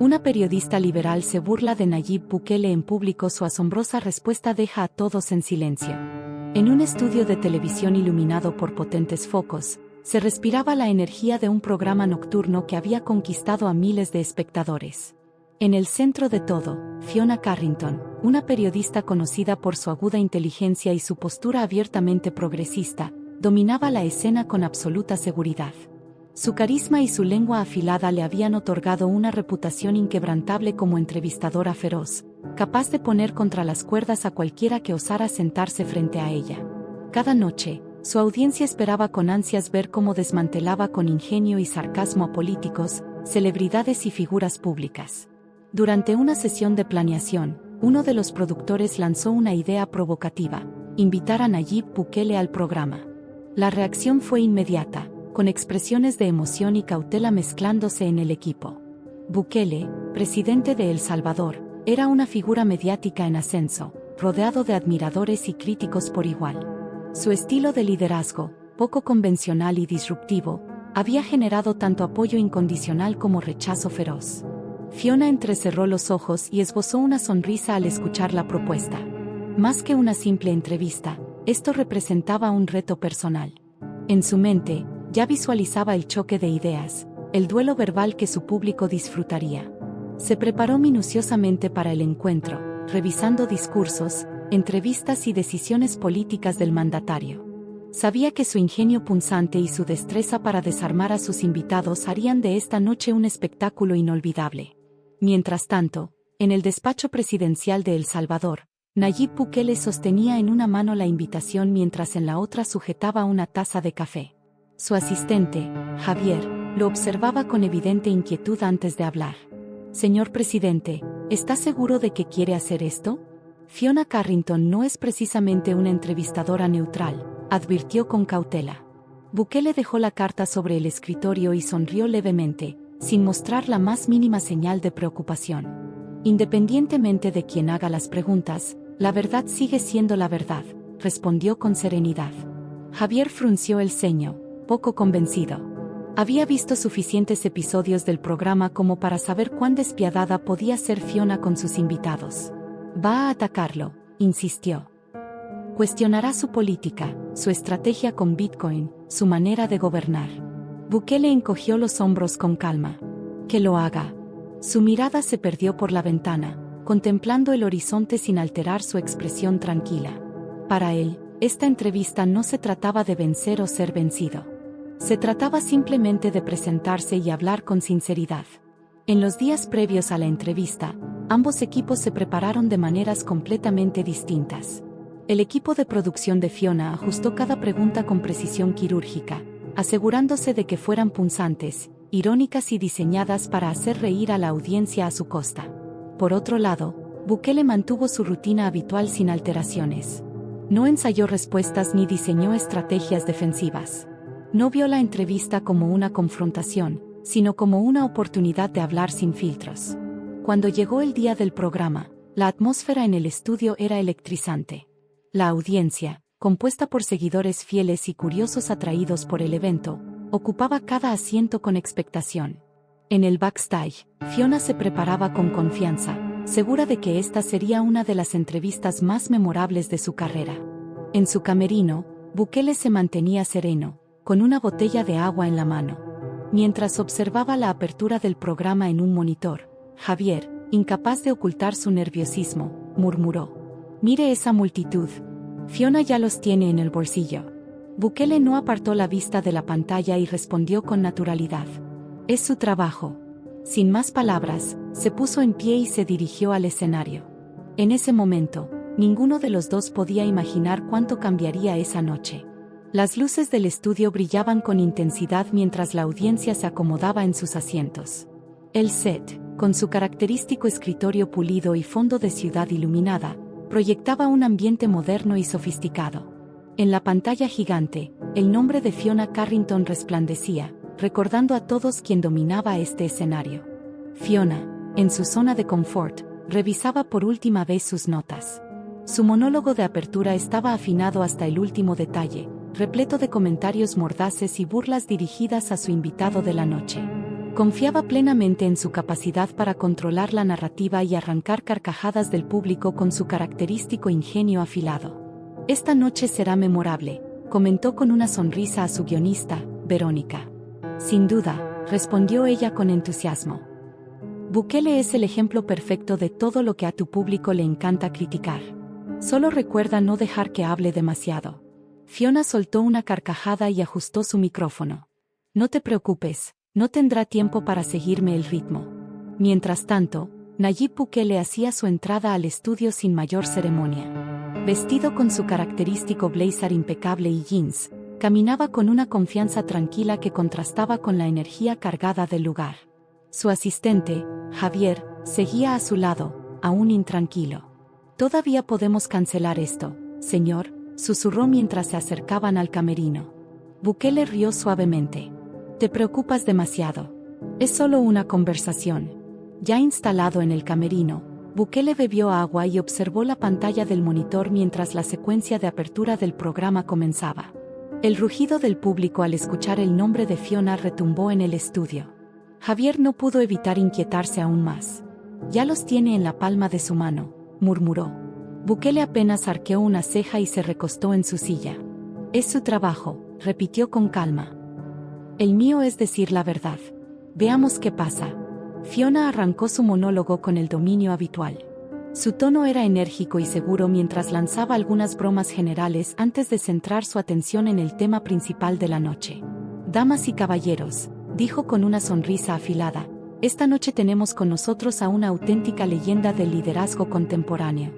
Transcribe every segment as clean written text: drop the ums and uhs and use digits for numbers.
Una periodista liberal se burla de Nayib Bukele en público. Su asombrosa respuesta deja a todos en silencio. En un estudio de televisión iluminado por potentes focos, se respiraba la energía de un programa nocturno que había conquistado a miles de espectadores. En el centro de todo, Fiona Carrington, una periodista conocida por su aguda inteligencia y su postura abiertamente progresista, dominaba la escena con absoluta seguridad. Su carisma y su lengua afilada le habían otorgado una reputación inquebrantable como entrevistadora feroz, capaz de poner contra las cuerdas a cualquiera que osara sentarse frente a ella. Cada noche, su audiencia esperaba con ansias ver cómo desmantelaba con ingenio y sarcasmo a políticos, celebridades y figuras públicas. Durante una sesión de planeación, uno de los productores lanzó una idea provocativa: invitar a Nayib Bukele al programa. La reacción fue inmediata, con expresiones de emoción y cautela mezclándose en el equipo. Bukele, presidente de El Salvador, era una figura mediática en ascenso, rodeado de admiradores y críticos por igual. Su estilo de liderazgo, poco convencional y disruptivo, había generado tanto apoyo incondicional como rechazo feroz. Fiona entrecerró los ojos y esbozó una sonrisa al escuchar la propuesta. Más que una simple entrevista, esto representaba un reto personal. En su mente, ya visualizaba el choque de ideas, el duelo verbal que su público disfrutaría. Se preparó minuciosamente para el encuentro, revisando discursos, entrevistas y decisiones políticas del mandatario. Sabía que su ingenio punzante y su destreza para desarmar a sus invitados harían de esta noche un espectáculo inolvidable. Mientras tanto, en el despacho presidencial de El Salvador, Nayib Bukele sostenía en una mano la invitación mientras en la otra sujetaba una taza de café. Su asistente, Javier, lo observaba con evidente inquietud antes de hablar. «Señor presidente, ¿está seguro de que quiere hacer esto?» Fiona Carrington no es precisamente una entrevistadora neutral, advirtió con cautela. Bukele dejó la carta sobre el escritorio y sonrió levemente, sin mostrar la más mínima señal de preocupación. «Independientemente de quien haga las preguntas, la verdad sigue siendo la verdad», respondió con serenidad. Javier frunció el ceño, poco convencido. Había visto suficientes episodios del programa como para saber cuán despiadada podía ser Fiona con sus invitados. «Va a atacarlo», insistió. «Cuestionará su política, su estrategia con Bitcoin, su manera de gobernar». Bukele encogió los hombros con calma. «Que lo haga». Su mirada se perdió por la ventana, contemplando el horizonte sin alterar su expresión tranquila. Para él, esta entrevista no se trataba de vencer o ser vencido. Se trataba simplemente de presentarse y hablar con sinceridad. En los días previos a la entrevista, ambos equipos se prepararon de maneras completamente distintas. El equipo de producción de Fiona ajustó cada pregunta con precisión quirúrgica, asegurándose de que fueran punzantes, irónicas y diseñadas para hacer reír a la audiencia a su costa. Por otro lado, Bukele mantuvo su rutina habitual sin alteraciones. No ensayó respuestas ni diseñó estrategias defensivas. No vio la entrevista como una confrontación, sino como una oportunidad de hablar sin filtros. Cuando llegó el día del programa, la atmósfera en el estudio era electrizante. La audiencia, compuesta por seguidores fieles y curiosos atraídos por el evento, ocupaba cada asiento con expectación. En el backstage, Fiona se preparaba con confianza, segura de que esta sería una de las entrevistas más memorables de su carrera. En su camerino, Bukele se mantenía sereno, con una botella de agua en la mano. Mientras observaba la apertura del programa en un monitor, Javier, incapaz de ocultar su nerviosismo, murmuró: «Mire esa multitud. Fiona ya los tiene en el bolsillo». Bukele no apartó la vista de la pantalla y respondió con naturalidad: «Es su trabajo». Sin más palabras, se puso en pie y se dirigió al escenario. En ese momento, ninguno de los dos podía imaginar cuánto cambiaría esa noche. Las luces del estudio brillaban con intensidad mientras la audiencia se acomodaba en sus asientos. El set, con su característico escritorio pulido y fondo de ciudad iluminada, proyectaba un ambiente moderno y sofisticado. En la pantalla gigante, el nombre de Fiona Carrington resplandecía, recordando a todos quién dominaba este escenario. Fiona, en su zona de confort, revisaba por última vez sus notas. Su monólogo de apertura estaba afinado hasta el último detalle, repleto de comentarios mordaces y burlas dirigidas a su invitado de la noche. Confiaba plenamente en su capacidad para controlar la narrativa y arrancar carcajadas del público con su característico ingenio afilado. Esta noche será memorable, comentó con una sonrisa a su guionista, Verónica. Sin duda, respondió ella con entusiasmo. Bukele es el ejemplo perfecto de todo lo que a tu público le encanta criticar. Solo recuerda no dejar que hable demasiado. Fiona soltó una carcajada y ajustó su micrófono. No te preocupes, no tendrá tiempo para seguirme el ritmo. Mientras tanto, Nayib Bukele hacía su entrada al estudio sin mayor ceremonia. Vestido con su característico blazer impecable y jeans, caminaba con una confianza tranquila que contrastaba con la energía cargada del lugar. Su asistente, Javier, seguía a su lado, aún intranquilo. «Todavía podemos cancelar esto, señor», susurró mientras se acercaban al camerino. Bukele rió suavemente. «Te preocupas demasiado. Es solo una conversación». Ya instalado en el camerino, Bukele bebió agua y observó la pantalla del monitor mientras la secuencia de apertura del programa comenzaba. El rugido del público al escuchar el nombre de Fiona retumbó en el estudio. Javier no pudo evitar inquietarse aún más. «Ya los tiene en la palma de su mano», murmuró. Bukele apenas arqueó una ceja y se recostó en su silla. «Es su trabajo», repitió con calma. «El mío es decir la verdad. Veamos qué pasa». Fiona arrancó su monólogo con el dominio habitual. Su tono era enérgico y seguro mientras lanzaba algunas bromas generales antes de centrar su atención en el tema principal de la noche. «Damas y caballeros», dijo con una sonrisa afilada, «esta noche tenemos con nosotros a una auténtica leyenda del liderazgo contemporáneo.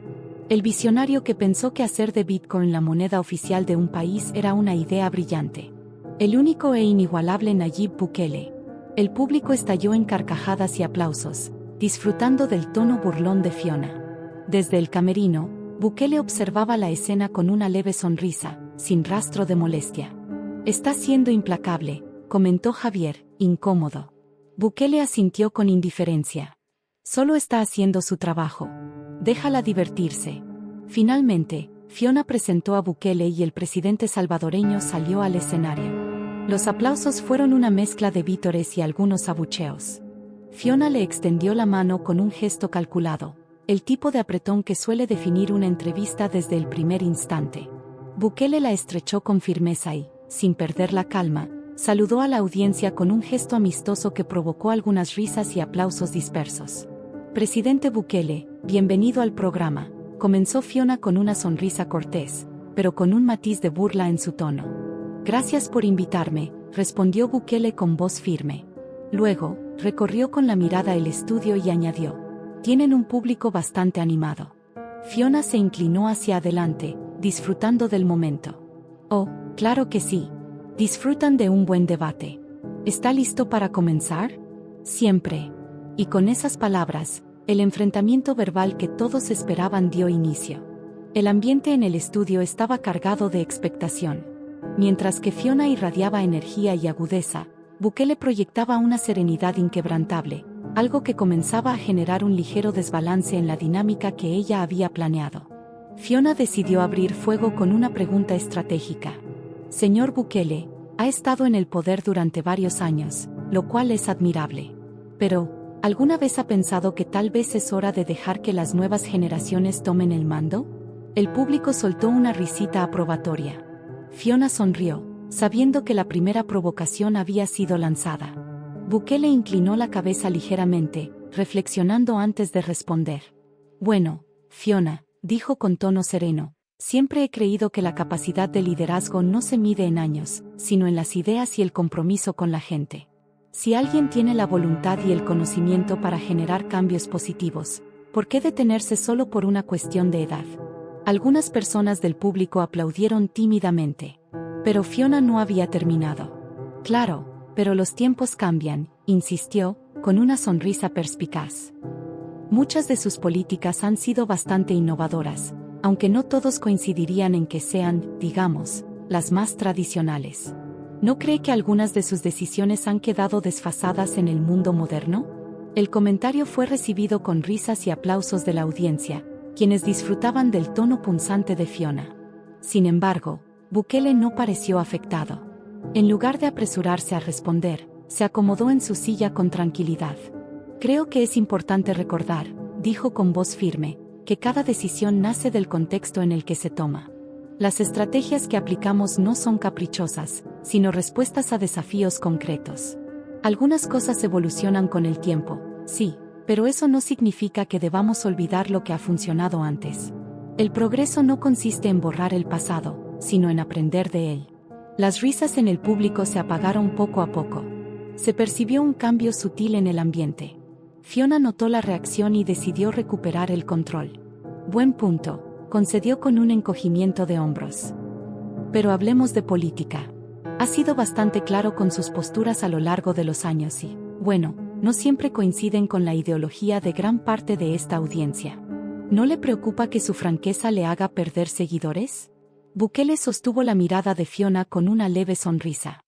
El visionario que pensó que hacer de Bitcoin la moneda oficial de un país era una idea brillante. El único e inigualable Nayib Bukele». El público estalló en carcajadas y aplausos, disfrutando del tono burlón de Fiona. Desde el camerino, Bukele observaba la escena con una leve sonrisa, sin rastro de molestia. «Está siendo implacable», comentó Javier, incómodo. Bukele asintió con indiferencia. «Solo está haciendo su trabajo. Déjala divertirse». Finalmente, Fiona presentó a Bukele y el presidente salvadoreño salió al escenario. Los aplausos fueron una mezcla de vítores y algunos abucheos. Fiona le extendió la mano con un gesto calculado, el tipo de apretón que suele definir una entrevista desde el primer instante. Bukele la estrechó con firmeza y, sin perder la calma, saludó a la audiencia con un gesto amistoso que provocó algunas risas y aplausos dispersos. «Presidente Bukele, bienvenido al programa», comenzó Fiona con una sonrisa cortés, pero con un matiz de burla en su tono. «Gracias por invitarme», respondió Bukele con voz firme. Luego, recorrió con la mirada el estudio y añadió: «Tienen un público bastante animado». Fiona se inclinó hacia adelante, disfrutando del momento. «Oh, claro que sí. Disfrutan de un buen debate. ¿Está listo para comenzar?» «Siempre». Y con esas palabras, el enfrentamiento verbal que todos esperaban dio inicio. El ambiente en el estudio estaba cargado de expectación. Mientras que Fiona irradiaba energía y agudeza, Bukele proyectaba una serenidad inquebrantable, algo que comenzaba a generar un ligero desbalance en la dinámica que ella había planeado. Fiona decidió abrir fuego con una pregunta estratégica. «Señor Bukele, ha estado en el poder durante varios años, lo cual es admirable. Pero, ¿alguna vez ha pensado que tal vez es hora de dejar que las nuevas generaciones tomen el mando?» El público soltó una risita aprobatoria. Fiona sonrió, sabiendo que la primera provocación había sido lanzada. Bukele inclinó la cabeza ligeramente, reflexionando antes de responder. «Bueno, Fiona», dijo con tono sereno, «siempre he creído que la capacidad de liderazgo no se mide en años, sino en las ideas y el compromiso con la gente. Si alguien tiene la voluntad y el conocimiento para generar cambios positivos, ¿por qué detenerse solo por una cuestión de edad?» Algunas personas del público aplaudieron tímidamente. Pero Fiona no había terminado. «Claro, pero los tiempos cambian», insistió, con una sonrisa perspicaz. «Muchas de sus políticas han sido bastante innovadoras, aunque no todos coincidirían en que sean, digamos, las más tradicionales. ¿No cree que algunas de sus decisiones han quedado desfasadas en el mundo moderno?» El comentario fue recibido con risas y aplausos de la audiencia, quienes disfrutaban del tono punzante de Fiona. Sin embargo, Bukele no pareció afectado. En lugar de apresurarse a responder, Se acomodó en su silla con tranquilidad. Creo que es importante recordar, dijo con voz firme, que cada decisión nace del contexto en el que se toma. Las estrategias que aplicamos no son caprichosas, sino respuestas a desafíos concretos. Algunas cosas evolucionan con el tiempo, sí, pero eso no significa que debamos olvidar lo que ha funcionado antes. El progreso no consiste en borrar el pasado, sino en aprender de él. Las risas en el público se apagaron poco a poco. Se percibió un cambio sutil en el ambiente. Fiona notó la reacción y decidió recuperar el control. Buen punto, concedió con un encogimiento de hombros. Pero hablemos de política. Ha sido bastante claro con sus posturas a lo largo de los años y, bueno, no siempre coinciden con la ideología de gran parte de esta audiencia. ¿No le preocupa que su franqueza le haga perder seguidores? Bukele sostuvo la mirada de Fiona con una leve sonrisa.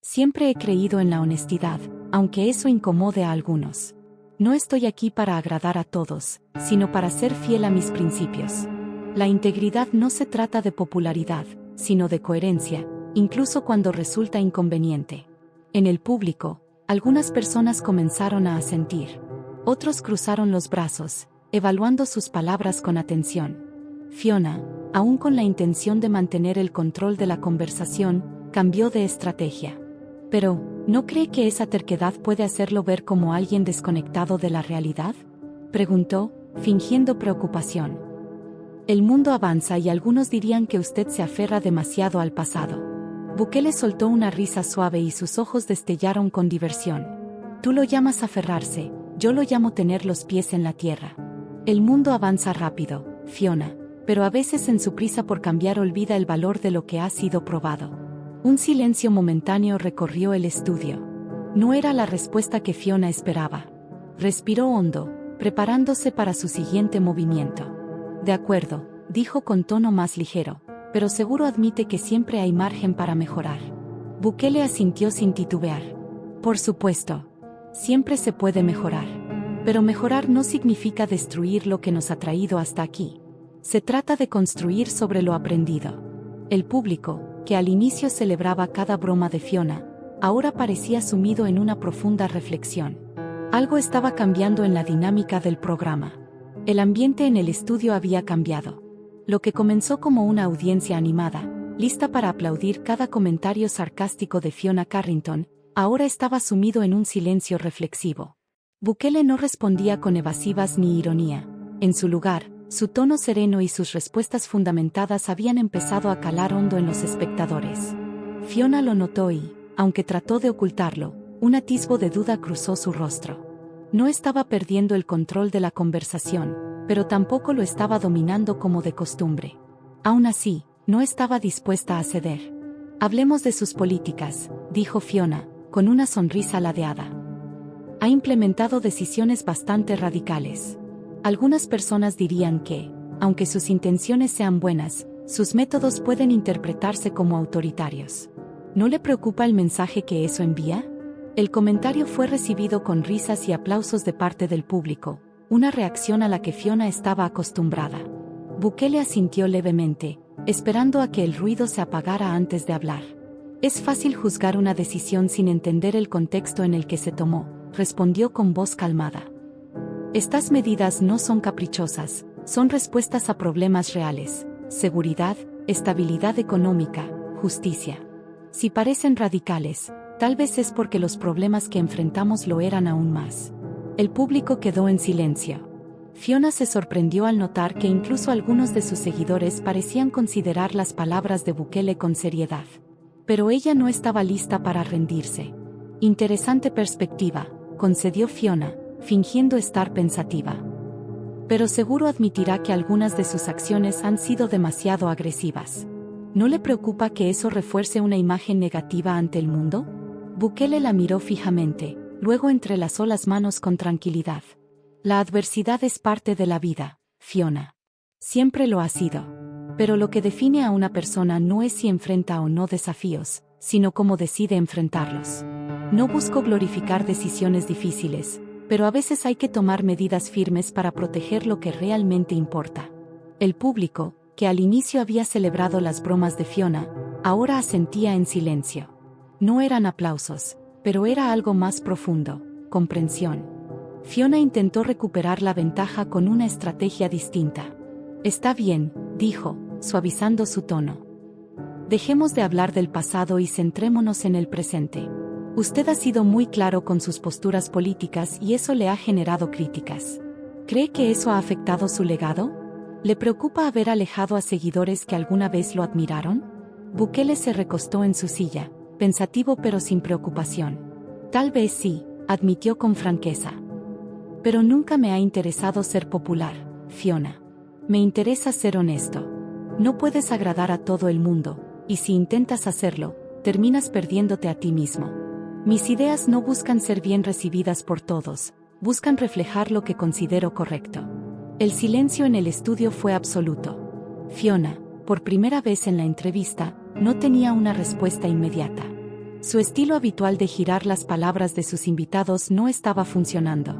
Siempre he creído en la honestidad, aunque eso incomode a algunos. No estoy aquí para agradar a todos, sino para ser fiel a mis principios. La integridad no se trata de popularidad, sino de coherencia, incluso cuando resulta inconveniente. En el público, algunas personas comenzaron a asentir. Otros cruzaron los brazos, evaluando sus palabras con atención. Fiona, aún con la intención de mantener el control de la conversación, cambió de estrategia. Pero, ¿no cree que esa terquedad puede hacerlo ver como alguien desconectado de la realidad? Preguntó, fingiendo preocupación. El mundo avanza y algunos dirían que usted se aferra demasiado al pasado. Bukele soltó una risa suave y sus ojos destellaron con diversión. Tú lo llamas aferrarse, yo lo llamo tener los pies en la tierra. El mundo avanza rápido, Fiona, pero a veces en su prisa por cambiar olvida el valor de lo que ha sido probado. Un silencio momentáneo recorrió el estudio. No era la respuesta que Fiona esperaba. Respiró hondo, preparándose para su siguiente movimiento. De acuerdo, dijo con tono más ligero, pero seguro admite que siempre hay margen para mejorar. Bukele asintió sin titubear. Por supuesto. Siempre se puede mejorar. Pero mejorar no significa destruir lo que nos ha traído hasta aquí. Se trata de construir sobre lo aprendido. El público, que al inicio celebraba cada broma de Fiona, ahora parecía sumido en una profunda reflexión. Algo estaba cambiando en la dinámica del programa. El ambiente en el estudio había cambiado. Lo que comenzó como una audiencia animada, lista para aplaudir cada comentario sarcástico de Fiona Carrington, ahora estaba sumido en un silencio reflexivo. Bukele no respondía con evasivas ni ironía. En su lugar, su tono sereno y sus respuestas fundamentadas habían empezado a calar hondo en los espectadores. Fiona lo notó y, aunque trató de ocultarlo, un atisbo de duda cruzó su rostro. No estaba perdiendo el control de la conversación, pero tampoco lo estaba dominando como de costumbre. Aún así, no estaba dispuesta a ceder. Hablemos de sus políticas, dijo Fiona, con una sonrisa ladeada. Ha implementado decisiones bastante radicales. Algunas personas dirían que, aunque sus intenciones sean buenas, sus métodos pueden interpretarse como autoritarios. ¿No le preocupa el mensaje que eso envía? El comentario fue recibido con risas y aplausos de parte del público, una reacción a la que Fiona estaba acostumbrada. Bukele asintió levemente, esperando a que el ruido se apagara antes de hablar. Es fácil juzgar una decisión sin entender el contexto en el que se tomó, respondió con voz calmada. Estas medidas no son caprichosas, son respuestas a problemas reales: seguridad, estabilidad económica, justicia. Si parecen radicales, tal vez es porque los problemas que enfrentamos lo eran aún más. El público quedó en silencio. Fiona se sorprendió al notar que incluso algunos de sus seguidores parecían considerar las palabras de Bukele con seriedad. Pero ella no estaba lista para rendirse. Interesante perspectiva, concedió Fiona, fingiendo estar pensativa. Pero seguro admitirá que algunas de sus acciones han sido demasiado agresivas. ¿No le preocupa que eso refuerce una imagen negativa ante el mundo? Bukele la miró fijamente, luego entrelazó las manos con tranquilidad. La adversidad es parte de la vida, Fiona. Siempre lo ha sido. Pero lo que define a una persona no es si enfrenta o no desafíos, sino cómo decide enfrentarlos. No busco glorificar decisiones difíciles, pero a veces hay que tomar medidas firmes para proteger lo que realmente importa. El público, que al inicio había celebrado las bromas de Fiona, ahora asentía en silencio. No eran aplausos, pero era algo más profundo: comprensión. Fiona intentó recuperar la ventaja con una estrategia distinta. Está bien, dijo, suavizando su tono. Dejemos de hablar del pasado y centrémonos en el presente. Usted ha sido muy claro con sus posturas políticas y eso le ha generado críticas. ¿Cree que eso ha afectado su legado? ¿Le preocupa haber alejado a seguidores que alguna vez lo admiraron? Bukele se recostó en su silla, pensativo pero sin preocupación. Tal vez sí, admitió con franqueza. Pero nunca me ha interesado ser popular, Fiona. Me interesa ser honesto. No puedes agradar a todo el mundo, y si intentas hacerlo, terminas perdiéndote a ti mismo. Mis ideas no buscan ser bien recibidas por todos, buscan reflejar lo que considero correcto. El silencio en el estudio fue absoluto. Fiona, por primera vez en la entrevista, no tenía una respuesta inmediata. Su estilo habitual de girar las palabras de sus invitados no estaba funcionando.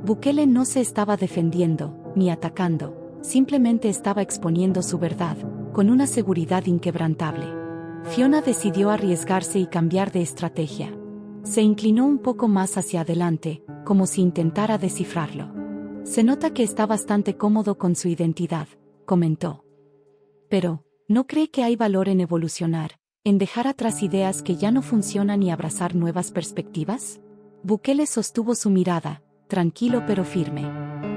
Bukele no se estaba defendiendo, ni atacando, simplemente estaba exponiendo su verdad, con una seguridad inquebrantable. Fiona decidió arriesgarse y cambiar de estrategia. Se inclinó un poco más hacia adelante, como si intentara descifrarlo. Se nota que está bastante cómodo con su identidad, comentó. Pero, ¿no cree que hay valor en evolucionar, en dejar atrás ideas que ya no funcionan y abrazar nuevas perspectivas? Bukele sostuvo su mirada, tranquilo pero firme.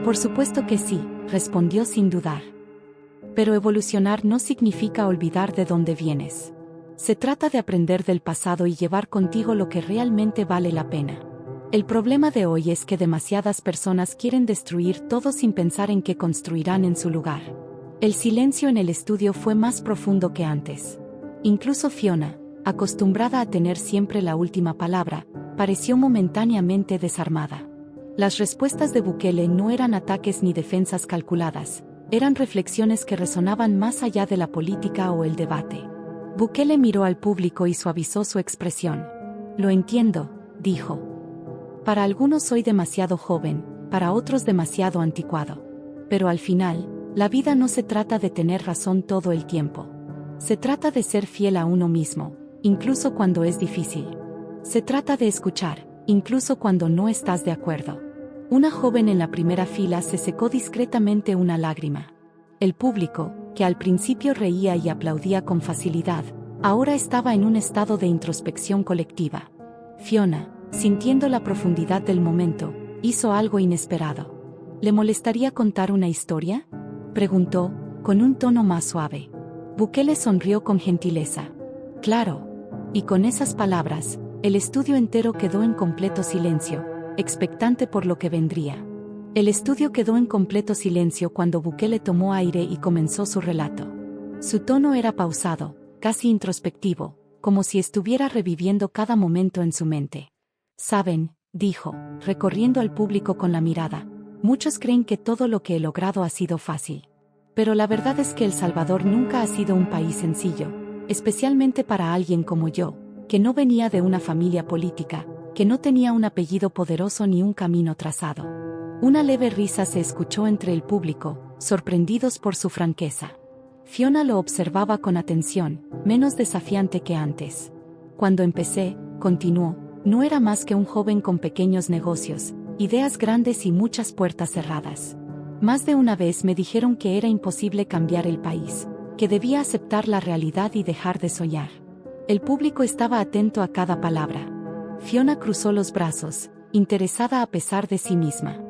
Por supuesto que sí, respondió sin dudar. Pero evolucionar no significa olvidar de dónde vienes. Se trata de aprender del pasado y llevar contigo lo que realmente vale la pena. El problema de hoy es que demasiadas personas quieren destruir todo sin pensar en qué construirán en su lugar. El silencio en el estudio fue más profundo que antes. Incluso Fiona, acostumbrada a tener siempre la última palabra, pareció momentáneamente desarmada. Las respuestas de Bukele no eran ataques ni defensas calculadas, eran reflexiones que resonaban más allá de la política o el debate. Bukele miró al público y suavizó su expresión. Lo entiendo, dijo. Para algunos soy demasiado joven, para otros demasiado anticuado. Pero al final, la vida no se trata de tener razón todo el tiempo. Se trata de ser fiel a uno mismo, incluso cuando es difícil. Se trata de escuchar, incluso cuando no estás de acuerdo. Una joven en la primera fila se secó discretamente una lágrima. El público, que al principio reía y aplaudía con facilidad, ahora estaba en un estado de introspección colectiva. Fiona, sintiendo la profundidad del momento, hizo algo inesperado. ¿Le molestaría contar una historia?, preguntó, con un tono más suave. Bukele sonrió con gentileza. Claro. Y con esas palabras, el estudio entero quedó en completo silencio, expectante por lo que vendría. El estudio quedó en completo silencio cuando Bukele tomó aire y comenzó su relato. Su tono era pausado, casi introspectivo, como si estuviera reviviendo cada momento en su mente. Saben, dijo, recorriendo al público con la mirada, muchos creen que todo lo que he logrado ha sido fácil. Pero la verdad es que El Salvador nunca ha sido un país sencillo, especialmente para alguien como yo, que no venía de una familia política, que no tenía un apellido poderoso ni un camino trazado. Una leve risa se escuchó entre el público, sorprendidos por su franqueza. Fiona lo observaba con atención, menos desafiante que antes. Cuando empecé, continuó, no era más que un joven con pequeños negocios, ideas grandes y muchas puertas cerradas. Más de una vez me dijeron que era imposible cambiar el país, que debía aceptar la realidad y dejar de soñar. El público estaba atento a cada palabra. Fiona cruzó los brazos, interesada a pesar de sí misma.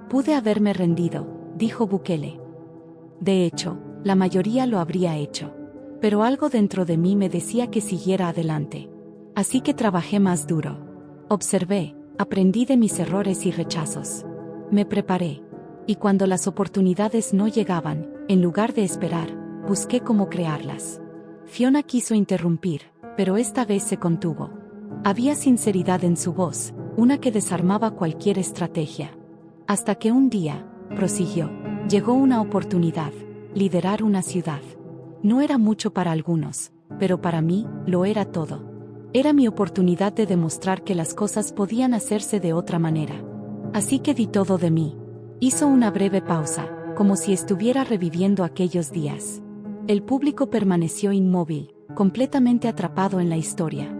Pude haberme rendido, dijo Bukele. De hecho, la mayoría lo habría hecho. Pero algo dentro de mí me decía que siguiera adelante. Así que trabajé más duro. Observé, aprendí de mis errores y rechazos. Me preparé. Y cuando las oportunidades no llegaban, en lugar de esperar, busqué cómo crearlas. Fiona quiso interrumpir, pero esta vez se contuvo. Había sinceridad en su voz, una que desarmaba cualquier estrategia. Hasta que un día, prosiguió, llegó una oportunidad, liderar una ciudad. No era mucho para algunos, pero para mí, lo era todo. Era mi oportunidad de demostrar que las cosas podían hacerse de otra manera. Así que di todo de mí. Hizo una breve pausa, como si estuviera reviviendo aquellos días. El público permaneció inmóvil, completamente atrapado en la historia.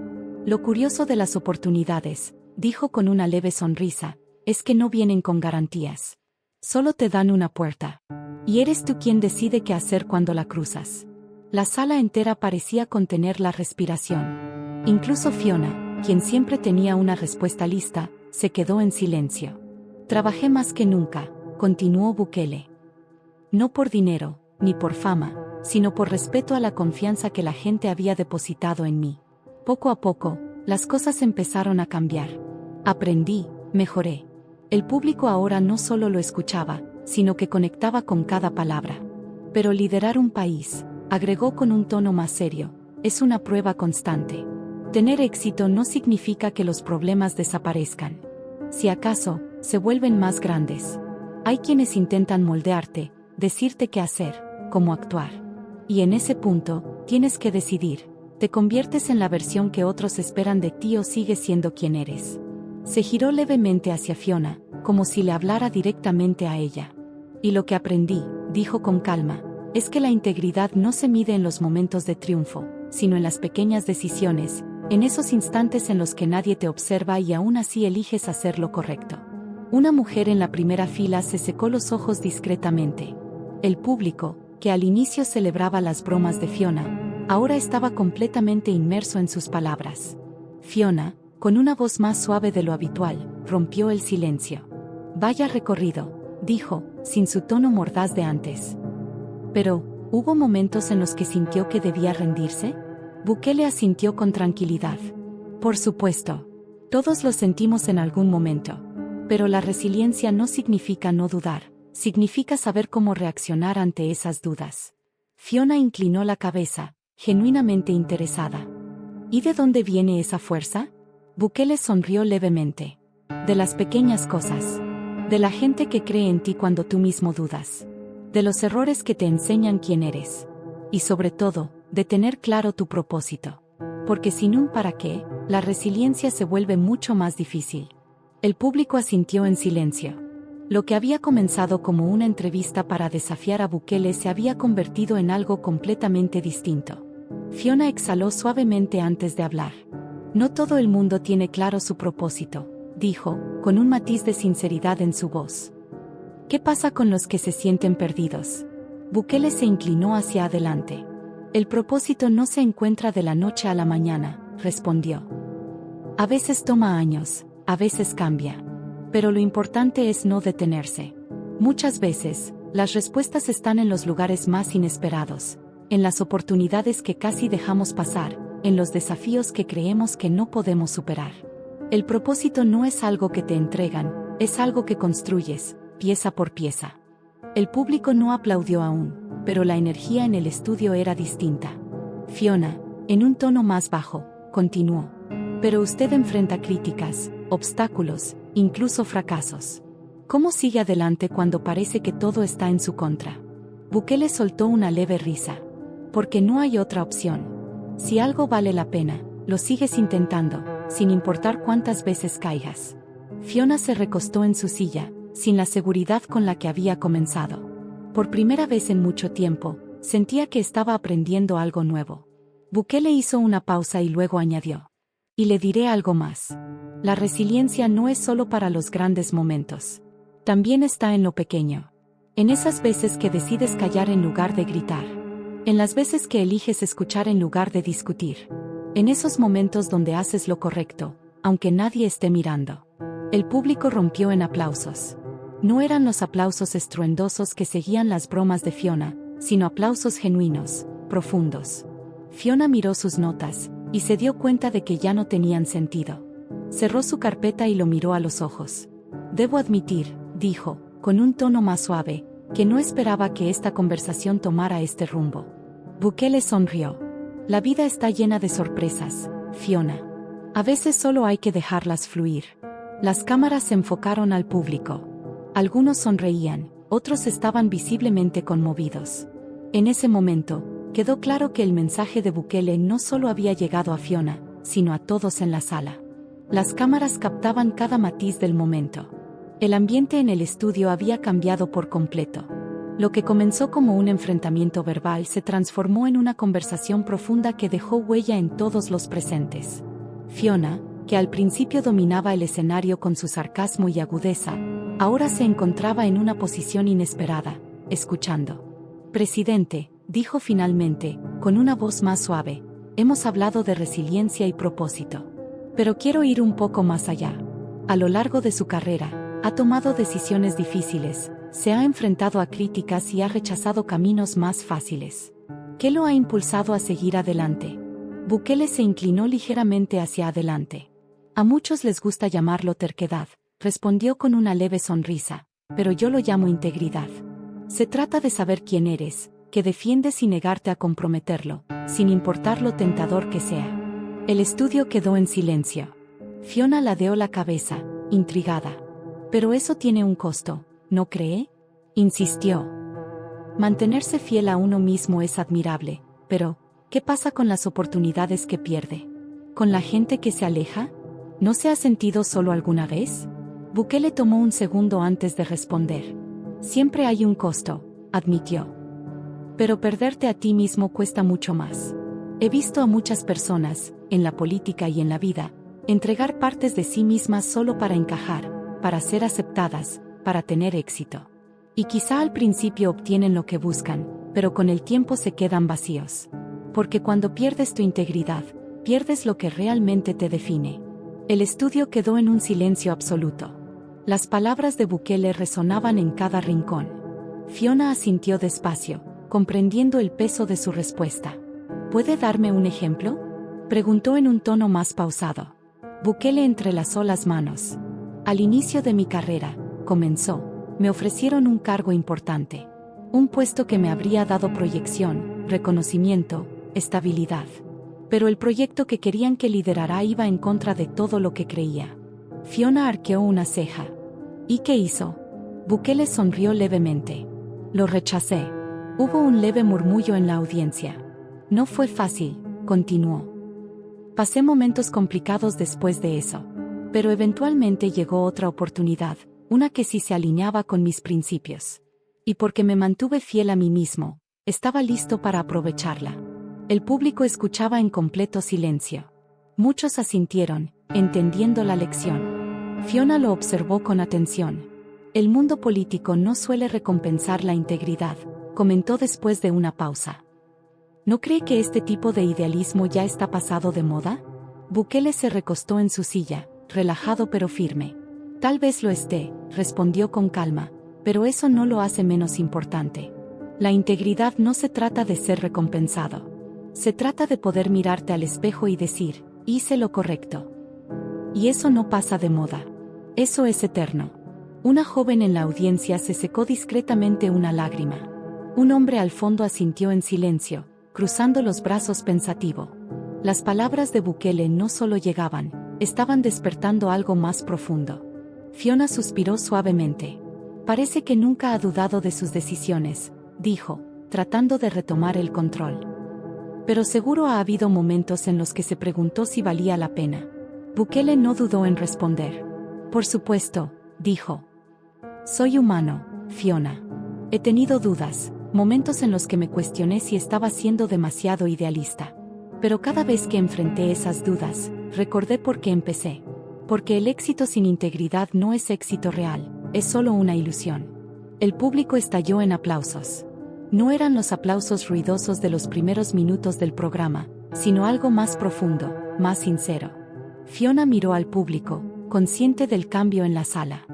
Lo curioso de las oportunidades, dijo con una leve sonrisa, es que no vienen con garantías. Solo te dan una puerta. Y eres tú quien decide qué hacer cuando la cruzas. La sala entera parecía contener la respiración. Incluso Fiona, quien siempre tenía una respuesta lista, se quedó en silencio. Trabajé más que nunca, continuó Bukele. No por dinero, ni por fama, sino por respeto a la confianza que la gente había depositado en mí. Poco a poco, las cosas empezaron a cambiar. Aprendí, mejoré. El público ahora no solo lo escuchaba, sino que conectaba con cada palabra. Pero liderar un país, agregó con un tono más serio, es una prueba constante. Tener éxito no significa que los problemas desaparezcan. Si acaso, se vuelven más grandes. Hay quienes intentan moldearte, decirte qué hacer, cómo actuar. Y en ese punto, tienes que decidir, ¿te conviertes en la versión que otros esperan de ti o sigues siendo quien eres? Se giró levemente hacia Fiona, como si le hablara directamente a ella. Y lo que aprendí, dijo con calma, es que la integridad no se mide en los momentos de triunfo, sino en las pequeñas decisiones, en esos instantes en los que nadie te observa y aún así eliges hacer lo correcto. Una mujer en la primera fila se secó los ojos discretamente. El público, que al inicio celebraba las bromas de Fiona, ahora estaba completamente inmerso en sus palabras. Fiona, con una voz más suave de lo habitual, rompió el silencio. Vaya recorrido, dijo, sin su tono mordaz de antes. Pero, ¿hubo momentos en los que sintió que debía rendirse? Bukele asintió con tranquilidad. Por supuesto. Todos lo sentimos en algún momento. Pero la resiliencia no significa no dudar, significa saber cómo reaccionar ante esas dudas. Fiona inclinó la cabeza, genuinamente interesada. ¿Y de dónde viene esa fuerza? Bukele sonrió levemente. De las pequeñas cosas. De la gente que cree en ti cuando tú mismo dudas. De los errores que te enseñan quién eres. Y sobre todo, de tener claro tu propósito. Porque sin un para qué, la resiliencia se vuelve mucho más difícil. El público asintió en silencio. Lo que había comenzado como una entrevista para desafiar a Bukele se había convertido en algo completamente distinto. Fiona exhaló suavemente antes de hablar. No todo el mundo tiene claro su propósito, dijo, con un matiz de sinceridad en su voz. ¿Qué pasa con los que se sienten perdidos? Bukele se inclinó hacia adelante. El propósito no se encuentra de la noche a la mañana, respondió. A veces toma años, a veces cambia. Pero lo importante es no detenerse. Muchas veces, las respuestas están en los lugares más inesperados, en las oportunidades que casi dejamos pasar, en los desafíos que creemos que no podemos superar. El propósito no es algo que te entregan, es algo que construyes, pieza por pieza. El público no aplaudió aún, pero la energía en el estudio era distinta. Fiona, en un tono más bajo, continuó. Pero usted enfrenta críticas, obstáculos, incluso fracasos. ¿Cómo sigue adelante cuando parece que todo está en su contra? Bukele soltó una leve risa. Porque no hay otra opción. Si algo vale la pena, lo sigues intentando, sin importar cuántas veces caigas. Fiona se recostó en su silla, sin la seguridad con la que había comenzado. Por primera vez en mucho tiempo, sentía que estaba aprendiendo algo nuevo. Bukele hizo una pausa y luego añadió. Y le diré algo más. La resiliencia no es solo para los grandes momentos. También está en lo pequeño. En esas veces que decides callar en lugar de gritar. En las veces que eliges escuchar en lugar de discutir. En esos momentos donde haces lo correcto, aunque nadie esté mirando. El público rompió en aplausos. No eran los aplausos estruendosos que seguían las bromas de Fiona, sino aplausos genuinos, profundos. Fiona miró sus notas, y se dio cuenta de que ya no tenían sentido. Cerró su carpeta y lo miró a los ojos. Debo admitir, dijo, con un tono más suave, que no esperaba que esta conversación tomara este rumbo. Bukele sonrió. La vida está llena de sorpresas, Fiona. A veces solo hay que dejarlas fluir. Las cámaras se enfocaron al público. Algunos sonreían, otros estaban visiblemente conmovidos. En ese momento, quedó claro que el mensaje de Bukele no solo había llegado a Fiona, sino a todos en la sala. Las cámaras captaban cada matiz del momento. El ambiente en el estudio había cambiado por completo. Lo que comenzó como un enfrentamiento verbal se transformó en una conversación profunda que dejó huella en todos los presentes. Fiona, que al principio dominaba el escenario con su sarcasmo y agudeza, ahora se encontraba en una posición inesperada, escuchando. Presidente, dijo finalmente, con una voz más suave, hemos hablado de resiliencia y propósito. Pero quiero ir un poco más allá. A lo largo de su carrera, ha tomado decisiones difíciles, se ha enfrentado a críticas y ha rechazado caminos más fáciles. ¿Qué lo ha impulsado a seguir adelante? Bukele se inclinó ligeramente hacia adelante. A muchos les gusta llamarlo terquedad, respondió con una leve sonrisa, pero yo lo llamo integridad. Se trata de saber quién eres, que defiendes sin negarte a comprometerlo, sin importar lo tentador que sea. El estudio quedó en silencio. Fiona ladeó la cabeza, intrigada. Pero eso tiene un costo, ¿no cree? Insistió. Mantenerse fiel a uno mismo es admirable, pero, ¿qué pasa con las oportunidades que pierde? ¿Con la gente que se aleja? ¿No se ha sentido solo alguna vez? Bukele tomó un segundo antes de responder. Siempre hay un costo, admitió. Pero perderte a ti mismo cuesta mucho más. He visto a muchas personas, en la política y en la vida, entregar partes de sí mismas solo para encajar, para ser aceptadas, para tener éxito. Y quizá al principio obtienen lo que buscan, pero con el tiempo se quedan vacíos. Porque cuando pierdes tu integridad, pierdes lo que realmente te define. El estudio quedó en un silencio absoluto. Las palabras de Bukele resonaban en cada rincón. Fiona asintió despacio, comprendiendo el peso de su respuesta. ¿Puede darme un ejemplo?, preguntó en un tono más pausado. Bukele entrelazó las manos. Al inicio de mi carrera, comenzó, me ofrecieron un cargo importante. Un puesto que me habría dado proyección, reconocimiento, estabilidad. Pero el proyecto que querían que liderara iba en contra de todo lo que creía. Fiona arqueó una ceja. ¿Y qué hizo? Bukele sonrió levemente. Lo rechacé. Hubo un leve murmullo en la audiencia. No fue fácil, continuó. Pasé momentos complicados después de eso. Pero eventualmente llegó otra oportunidad, una que sí se alineaba con mis principios. Y porque me mantuve fiel a mí mismo, estaba listo para aprovecharla. El público escuchaba en completo silencio. Muchos asintieron, entendiendo la lección. Fiona lo observó con atención. El mundo político no suele recompensar la integridad, comentó después de una pausa. ¿No cree que este tipo de idealismo ya está pasado de moda? Bukele se recostó en su silla, relajado pero firme. Tal vez lo esté, respondió con calma, pero eso no lo hace menos importante. La integridad no se trata de ser recompensado. Se trata de poder mirarte al espejo y decir, hice lo correcto. Y eso no pasa de moda. Eso es eterno. Una joven en la audiencia se secó discretamente una lágrima. Un hombre al fondo asintió en silencio, cruzando los brazos pensativo. Las palabras de Bukele no solo llegaban, estaban despertando algo más profundo. Fiona suspiró suavemente. Parece que nunca ha dudado de sus decisiones, dijo, tratando de retomar el control. Pero seguro ha habido momentos en los que se preguntó si valía la pena. Bukele no dudó en responder. Por supuesto, dijo. Soy humano, Fiona. He tenido dudas, momentos en los que me cuestioné si estaba siendo demasiado idealista. Pero cada vez que enfrenté esas dudas, recordé por qué empecé. Porque el éxito sin integridad no es éxito real, es solo una ilusión. El público estalló en aplausos. No eran los aplausos ruidosos de los primeros minutos del programa, sino algo más profundo, más sincero. Fiona miró al público, consciente del cambio en la sala.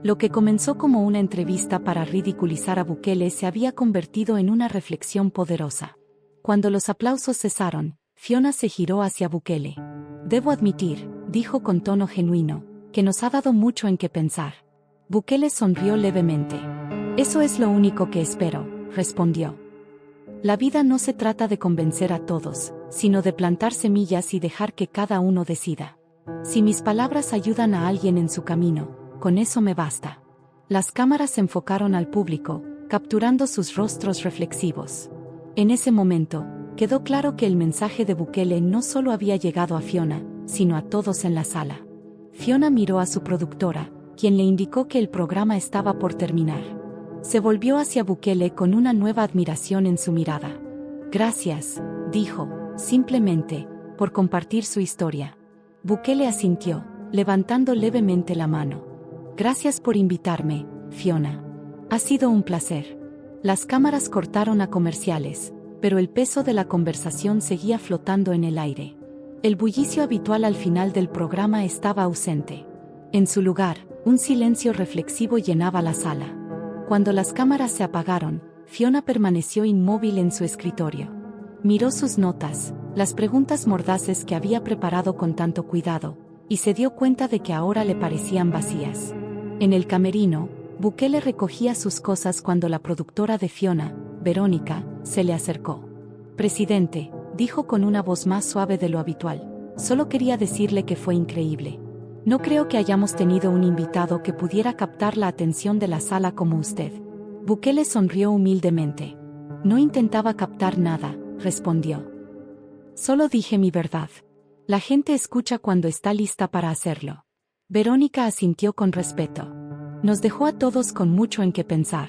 Lo que comenzó como una entrevista para ridiculizar a Bukele se había convertido en una reflexión poderosa. Cuando los aplausos cesaron, Fiona se giró hacia Bukele. Debo admitir, dijo con tono genuino, que nos ha dado mucho en qué pensar. Bukele sonrió levemente. Eso es lo único que espero, respondió. La vida no se trata de convencer a todos, sino de plantar semillas y dejar que cada uno decida. Si mis palabras ayudan a alguien en su camino, con eso me basta. Las cámaras se enfocaron al público, capturando sus rostros reflexivos. En ese momento, quedó claro que el mensaje de Bukele no solo había llegado a Fiona, sino a todos en la sala. Fiona miró a su productora, quien le indicó que el programa estaba por terminar. Se volvió hacia Bukele con una nueva admiración en su mirada. Gracias, dijo, simplemente, por compartir su historia. Bukele asintió, levantando levemente la mano. Gracias por invitarme, Fiona. Ha sido un placer. Las cámaras cortaron a comerciales, pero el peso de la conversación seguía flotando en el aire. El bullicio habitual al final del programa estaba ausente. En su lugar, un silencio reflexivo llenaba la sala. Cuando las cámaras se apagaron, Fiona permaneció inmóvil en su escritorio. Miró sus notas, las preguntas mordaces que había preparado con tanto cuidado, y se dio cuenta de que ahora le parecían vacías. En el camerino, Bukele recogía sus cosas cuando la productora de Fiona, Verónica, se le acercó. Presidente, dijo con una voz más suave de lo habitual, solo quería decirle que fue increíble. No creo que hayamos tenido un invitado que pudiera captar la atención de la sala como usted. Bukele sonrió humildemente. No intentaba captar nada, respondió. Solo dije mi verdad. La gente escucha cuando está lista para hacerlo. Verónica asintió con respeto. Nos dejó a todos con mucho en qué pensar.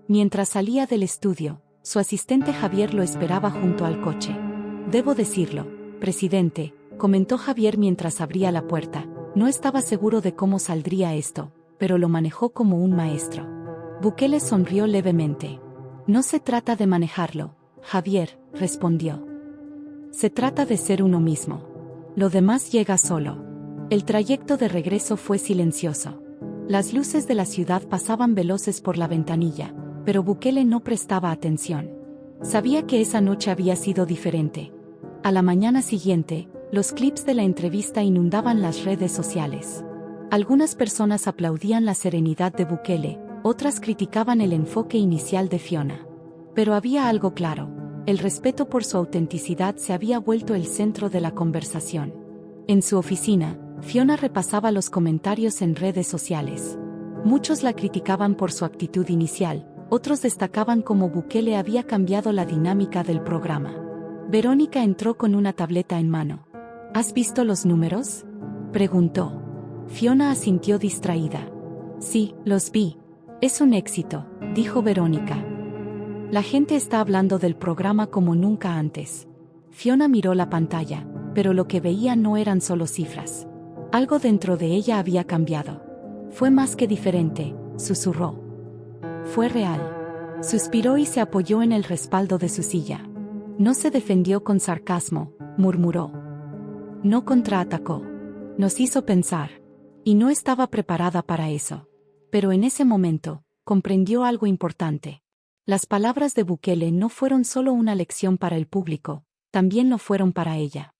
Mientras salía del estudio, su asistente Javier lo esperaba junto al coche. Debo decirlo, presidente, comentó Javier mientras abría la puerta. No estaba seguro de cómo saldría esto, pero lo manejó como un maestro. Bukele sonrió levemente. No se trata de manejarlo, Javier, respondió. Se trata de ser uno mismo. Lo demás llega solo. El trayecto de regreso fue silencioso. Las luces de la ciudad pasaban veloces por la ventanilla, pero Bukele no prestaba atención. Sabía que esa noche había sido diferente. A la mañana siguiente, los clips de la entrevista inundaban las redes sociales. Algunas personas aplaudían la serenidad de Bukele, otras criticaban el enfoque inicial de Fiona. Pero había algo claro: el respeto por su autenticidad se había vuelto el centro de la conversación. En su oficina, Fiona repasaba los comentarios en redes sociales. Muchos la criticaban por su actitud inicial, otros destacaban cómo Bukele había cambiado la dinámica del programa. Verónica entró con una tableta en mano. ¿Has visto los números?, preguntó. Fiona asintió distraída. Sí, los vi. Es un éxito, dijo Verónica. La gente está hablando del programa como nunca antes. Fiona miró la pantalla, pero lo que veía no eran solo cifras. Algo dentro de ella había cambiado. Fue más que diferente, susurró. Fue real. Suspiró y se apoyó en el respaldo de su silla. No se defendió con sarcasmo, murmuró. No contraatacó. Nos hizo pensar. Y no estaba preparada para eso. Pero en ese momento, comprendió algo importante. Las palabras de Bukele no fueron solo una lección para el público, también lo fueron para ella.